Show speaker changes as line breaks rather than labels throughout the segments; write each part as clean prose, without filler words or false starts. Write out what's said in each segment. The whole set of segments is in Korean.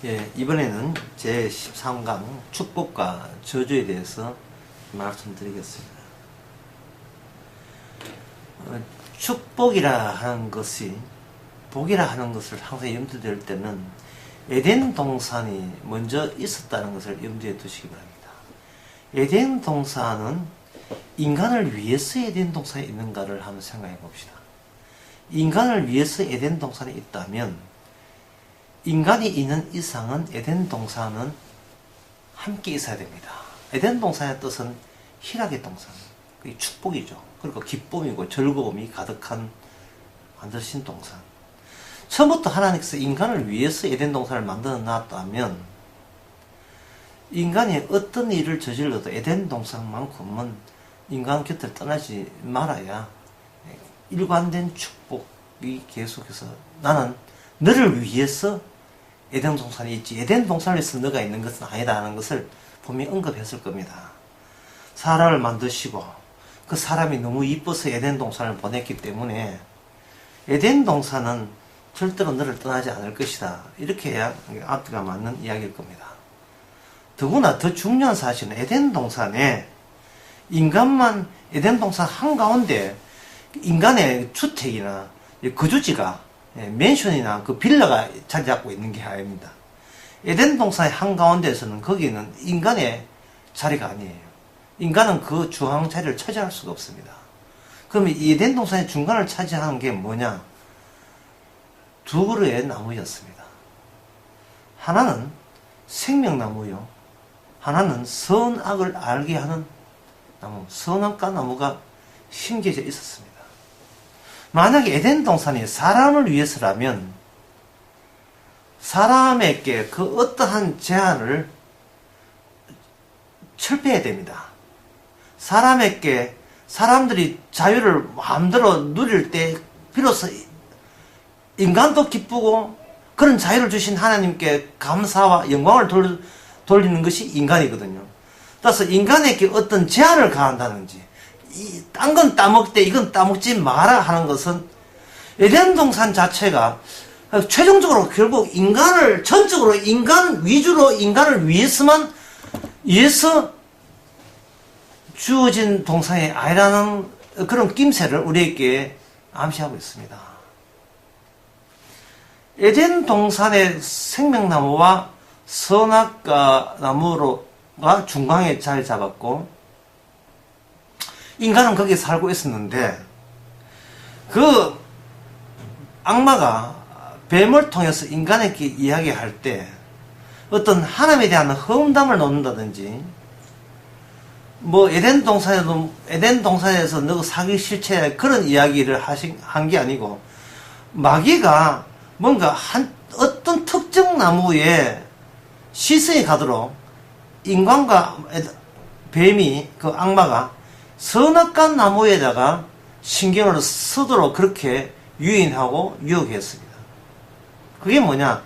예, 이번에는 제13강 축복과 저주에 대해서 말씀드리겠습니다. 축복이라 하는 것이 복이라 하는 것을 항상 염두에 둘 때는 에덴 동산이 먼저 있었다는 것을 염두에 두시기 바랍니다. 에덴 동산은 인간을 위해서 에덴 동산에 있는가를 한번 생각해 봅시다. 인간을 위해서 에덴 동산에 있다면 인간이 있는 이상은 에덴 동산은 함께 있어야 됩니다. 에덴 동산의 뜻은 희락의 동산, 그게 축복이죠. 그리고 기쁨이고 즐거움이 가득한 만드신 동산. 처음부터 하나님께서 인간을 위해서 에덴 동산을 만들어 놨다면 인간이 어떤 일을 저질러도 에덴 동산만큼은 인간 곁을 떠나지 말아야 일관된 축복이 계속해서 나는 너를 위해서 에덴 동산이 있지 에덴 동산을 위해서 너가 있는 것은 아니다라는 것을 분명히 언급했을 겁니다. 사람을 만드시고 그 사람이 너무 이뻐서 에덴 동산을 보냈기 때문에 에덴 동산은 절대로 너를 떠나지 않을 것이다. 이렇게 해야 앞뒤가 맞는 이야기일 겁니다. 더구나 더 중요한 사실은 에덴 동산에 인간만 에덴 동산 한가운데 인간의 주택이나 거주지가 맨션이나 그 빌라가 자리 잡고 있는 게 아닙니다. 에덴 동산의 한가운데에서는 거기는 인간의 자리가 아니에요. 인간은 그 중앙 자리를 차지할 수가 없습니다. 그러면 이 에덴 동산의 중간을 차지하는 게 뭐냐? 두 그루의 나무였습니다. 하나는 생명나무요. 하나는 선악을 알게 하는 나무, 선악과 나무가 심겨져 있었습니다. 만약에 에덴 동산이 사람을 위해서라면 사람에게 그 어떠한 제한을 철폐해야 됩니다. 사람에게 사람들이 자유를 마음대로 누릴 때 비로소 인간도 기쁘고 그런 자유를 주신 하나님께 감사와 영광을 돌리는 것이 인간이거든요. 따라서 인간에게 어떤 제한을 가한다든지 딴 건 따먹되 이건 따먹지 마라 하는 것은 에덴 동산 자체가 최종적으로 결국 인간을 전적으로 인간 위주로 인간을 위해서 주어진 동산이 아니라는 그런 낌새를 우리에게 암시하고 있습니다. 에덴 동산의 생명나무와 선악과 나무가 중앙에 자리 잡았고 인간은 거기에 살고 있었는데 그 악마가 뱀을 통해서 인간에게 이야기할 때 어떤 하나님에 대한 험담을 놓는다든지 뭐 에덴 동산에서 너 사기 실체 그런 이야기를 한 게 아니고 마귀가 뭔가 어떤 특정 나무에 시선이 가도록 인간과 뱀이 그 악마가 선악과 나무에다가 신경을 쓰도록 그렇게 유인하고 유혹했습니다. 그게 뭐냐?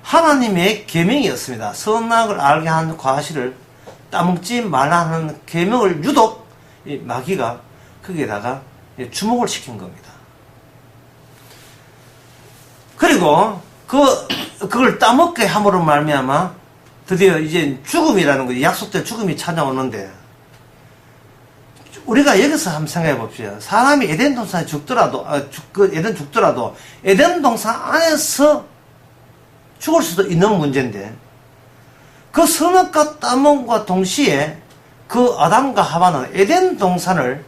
하나님의 계명이었습니다. 선악을 알게 하는 과실을 따먹지 말라는 계명을 유독 마귀가 거기에다가 주목을 시킨 겁니다. 그리고 그걸 따먹게 함으로 말미암아 드디어 이제 죽음이라는 거, 약속된 죽음이 찾아오는데 우리가 여기서 한번 생각해 봅시다. 사람이 에덴 동산에 죽더라도 에덴 동산 안에서 죽을 수도 있는 문제인데 그 선악과 따먹음과 동시에 그 아담과 하와는 에덴 동산을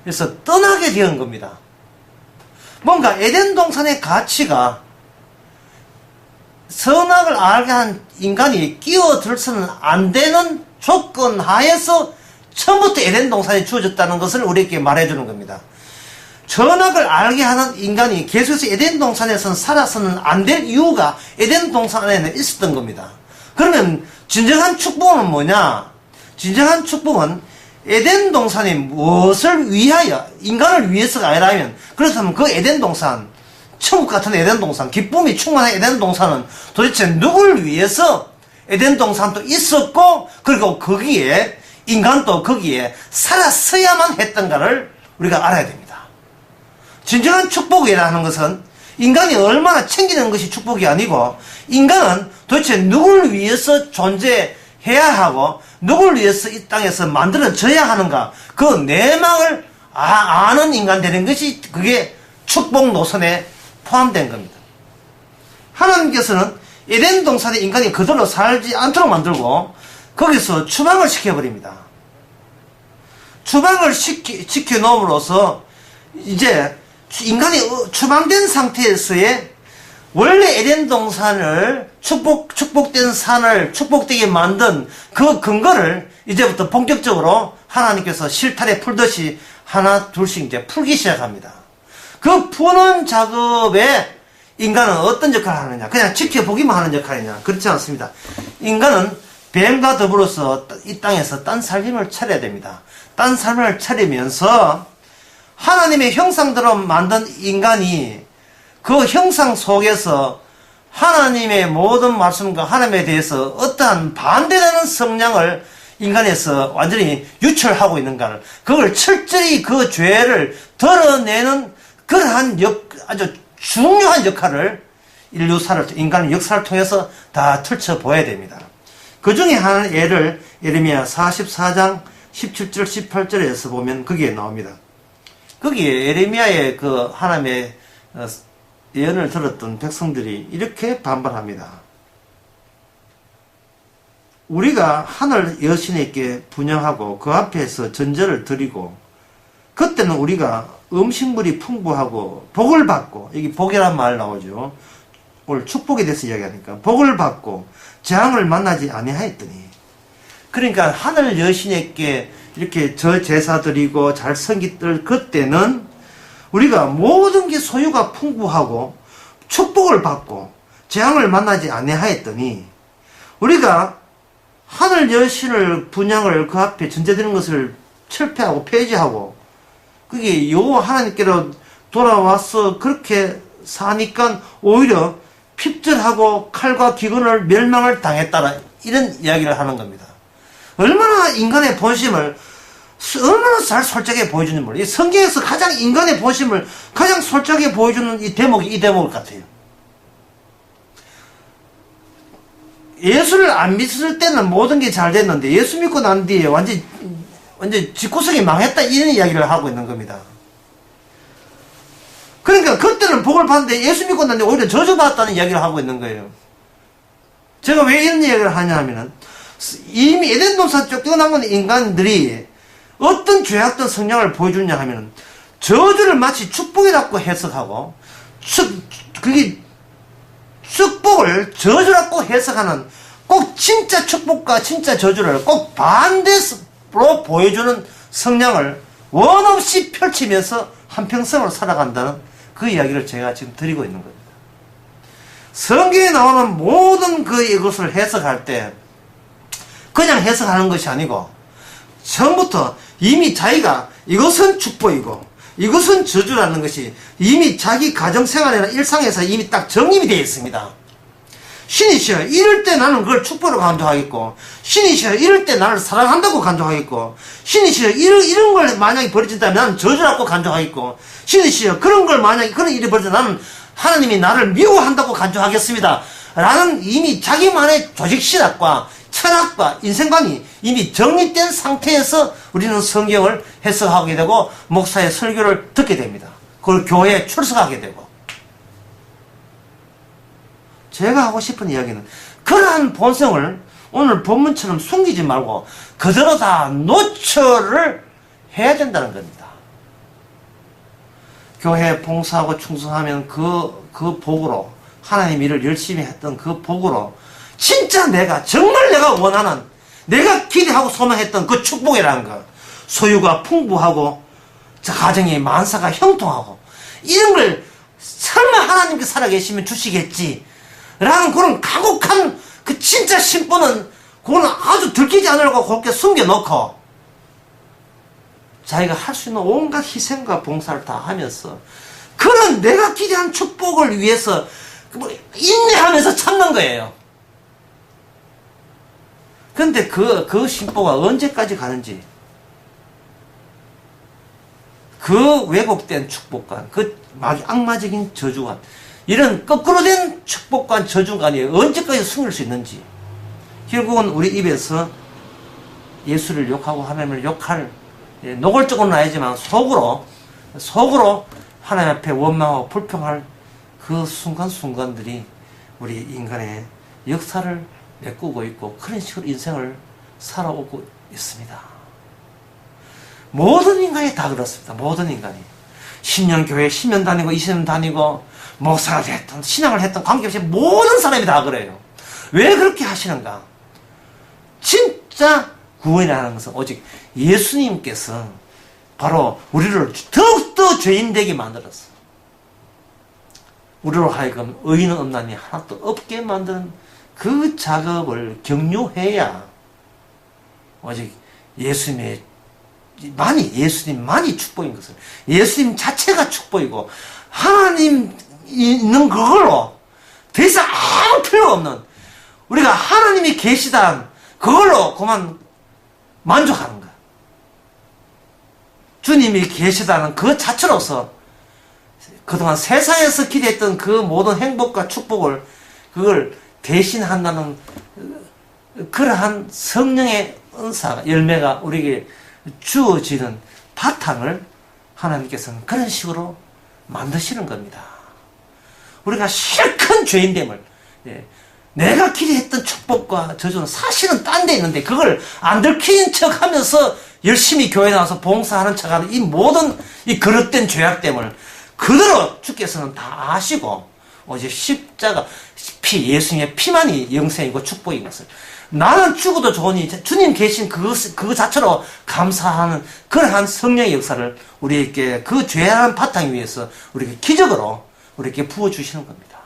해서 떠나게 되는 겁니다. 뭔가 에덴 동산의 가치가 선악을 알게 한 인간이 끼어들어서는 안 되는 조건 하에서 처음부터 에덴 동산이 주어졌다는 것을 우리에게 말해주는 겁니다. 선악을 알게 하는 인간이 계속해서 에덴 동산에서는 살아서는 안 될 이유가 에덴 동산 안에는 있었던 겁니다. 그러면 진정한 축복은 뭐냐? 진정한 축복은 에덴 동산이 무엇을 위하여 인간을 위해서가 아니라면 그렇다면 그 에덴 동산 천국 같은 에덴 동산 기쁨이 충만한 에덴 동산은 도대체 누굴 위해서 에덴 동산도 있었고 그리고 거기에 인간도 거기에 살았어야만 했던가를 우리가 알아야 됩니다. 진정한 축복이라는 것은 인간이 얼마나 챙기는 것이 축복이 아니고, 인간은 도대체 누구를 위해서 존재해야 하고, 누구를 위해서 이 땅에서 만들어져야 하는가, 그 내막을 아는 인간 되는 것이 그게 축복 노선에 포함된 겁니다. 하나님께서는 에덴 동산에 인간이 그대로 살지 않도록 만들고 거기서 추방을 시켜버립니다. 추방을 시켜놓음으로써 이제 인간이 추방된 상태에서의 원래 에덴 동산을 축복된 산을 축복되게 만든 그 근거를 이제부터 본격적으로 하나님께서 실타래 풀듯이 하나 둘씩 이제 풀기 시작합니다. 그 푸는 작업에 인간은 어떤 역할을 하느냐? 그냥 지켜보기만 하는 역할이냐? 그렇지 않습니다. 인간은 뱀과 더불어서 이 땅에서 딴 삶을 차려야 됩니다. 딴 삶을 차리면서 하나님의 형상대로 만든 인간이 그 형상 속에서 하나님의 모든 말씀과 하나님에 대해서 어떠한 반대되는 성향을 인간에서 완전히 유출하고 있는가를, 그걸 철저히 그 죄를 덜어내는 그러한 아주 중요한 역할을 인간의 역사를 통해서 다 펼쳐보아야 됩니다. 그 중에 한 예를 예레미야 44장 17절 18절에서 보면 거기에 나옵니다. 거기에 예레미야의 그 하나님의 예언을 들었던 백성들이 이렇게 반발합니다. 우리가 하늘 여신에게 분양하고 그 앞에서 전제를 드리고, 그때는 우리가 음식물이 풍부하고 복을 받고, 여기 복이란 말 나오죠. 오늘 축복에 대해서 이야기하니까 복을 받고 재앙을 만나지 아니하였더니, 그러니까 하늘 여신에게 이렇게 저 제사 드리고 잘 섬기들 그때는 우리가 모든 게 소유가 풍부하고 축복을 받고 재앙을 만나지 아니하였더니, 우리가 하늘 여신을 분양을 그 앞에 전제되는 것을 철폐하고 폐지하고 그게 여호와 하나님께로 돌아와서 그렇게 사니까 오히려 핍절하고 칼과 기근을 멸망을 당했다라, 이런 이야기를 하는 겁니다. 얼마나 인간의 본심을 얼마나 잘 솔직하게 보여주는 몰라요. 이 성경에서 가장 인간의 본심을 가장 솔직하게 보여주는 이 대목 같아요. 예수를 안 믿을 때는 모든 게 잘 됐는데 예수 믿고 난 뒤에 완전 집구석이 망했다, 이런 이야기를 하고 있는 겁니다. 그러니까 그때는 복을 받는데 예수 믿고 난 뒤에 오히려 저주받았다는 이야기를 하고 있는 거예요. 제가 왜 이런 이야기를 하냐 하면은, 이미 에덴 동산 쪽 뛰어나온 인간들이 어떤 죄악된 성향을 보여주냐 하면은, 저주를 마치 축복이라고 해석하고, 그게 축복을 저주라고 해석하는, 꼭 진짜 축복과 진짜 저주를 꼭 반대로 보여주는 성향을 원없이 펼치면서 한평생을 살아간다는 그 이야기를 제가 지금 드리고 있는 겁니다. 성경에 나오는 모든 이것을 해석할 때 그냥 해석하는 것이 아니고, 처음부터 이미 자기가 이것은 축복이고 이것은 저주라는 것이 이미 자기 가정생활이나 일상에서 이미 딱 정립이 되어 있습니다. 신이시여 이럴 때 나는 그걸 축복으로 간주하겠고, 신이시여 이럴 때 나를 사랑한다고 간주하겠고, 신이시여 이런 걸 만약에 벌어진다면 나는 저주라고 간주하겠고, 신이시여 그런 걸 만약에 그런 일이 벌어진다면 나는 하나님이 나를 미워한다고 간주하겠습니다 라는 이미 자기만의 조직신학과 철학과 인생관이 이미 정립된 상태에서 우리는 성경을 해석하게 되고 목사의 설교를 듣게 됩니다. 그걸 교회에 출석하게 되고. 제가 하고 싶은 이야기는 그러한 본성을 오늘 본문처럼 숨기지 말고 그대로 다 노출을 해야 된다는 겁니다. 교회에 봉사하고 충성하면 그 복으로, 하나님 일을 열심히 했던 그 복으로 진짜 정말 내가 원하는, 내가 기대하고 소망했던 그 축복이라는 거, 소유가 풍부하고 가정의 만사가 형통하고 이런 걸 설마 하나님께 살아계시면 주시겠지 라는 그런 가곡한 그 진짜 심보는 그거는 아주 들키지 않으려고 그렇게 숨겨놓고 자기가 할 수 있는 온갖 희생과 봉사를 다 하면서 그런 내가 기대한 축복을 위해서 인내하면서 참는 거예요. 근데 그 심보가 언제까지 가는지, 그 왜곡된 축복과 그 악마적인 저주가 이런 거꾸로 된 축복과 저주간이 언제까지 숨길 수 있는지, 결국은 우리 입에서 예수를 욕하고 하나님을 욕할, 노골적으로는 아니지만 속으로 하나님 앞에 원망하고 불평할 그 순간순간들이 우리 인간의 역사를 메꾸고 있고, 그런 식으로 인생을 살아오고 있습니다. 모든 인간이 다 그렇습니다. 모든 인간이. 10년 교회 10년 다니고 20년 다니고 목사가 됐든 신앙을 했든 관계없이 모든 사람이 다 그래요. 왜 그렇게 하시는가? 진짜 구원이라는 것은 오직 예수님께서 바로 우리를 더욱더 죄인 되게 만들었어. 우리로 하여금 의인은 없나니 하나도 없게 만드는 그 작업을 격려해야 오직 예수님만이 축복인 것을, 예수님 자체가 축복이고 하나님 있는 그걸로 더 이상 아무 필요 없는, 우리가 하나님이 계시다는 그걸로 그만 만족하는 거야. 주님이 계시다는 그 자체로서 그동안 세상에서 기대했던 그 모든 행복과 축복을, 그걸 대신한다는 그러한 성령의 은사가, 열매가 우리에게 주어지는 바탕을 하나님께서는 그런 식으로 만드시는 겁니다. 우리가 실컷 죄인됨을, 내가 기대했던 축복과 저주는 사실은 딴 데 있는데 그걸 안 들킨 척 하면서 열심히 교회 나와서 봉사하는 척 하는 이 모든 이 그릇된 죄악됨을 그대로 주께서는 다 아시고, 오직 십자가 피, 예수님의 피만이 영생이고 축복인 것을, 나는 죽어도 좋으니 주님 계신 그 자체로 감사하는 그러한 성령의 역사를 우리에게 그 죄악한 바탕 위에서 우리에게 기적으로 우리에게 부어주시는 겁니다.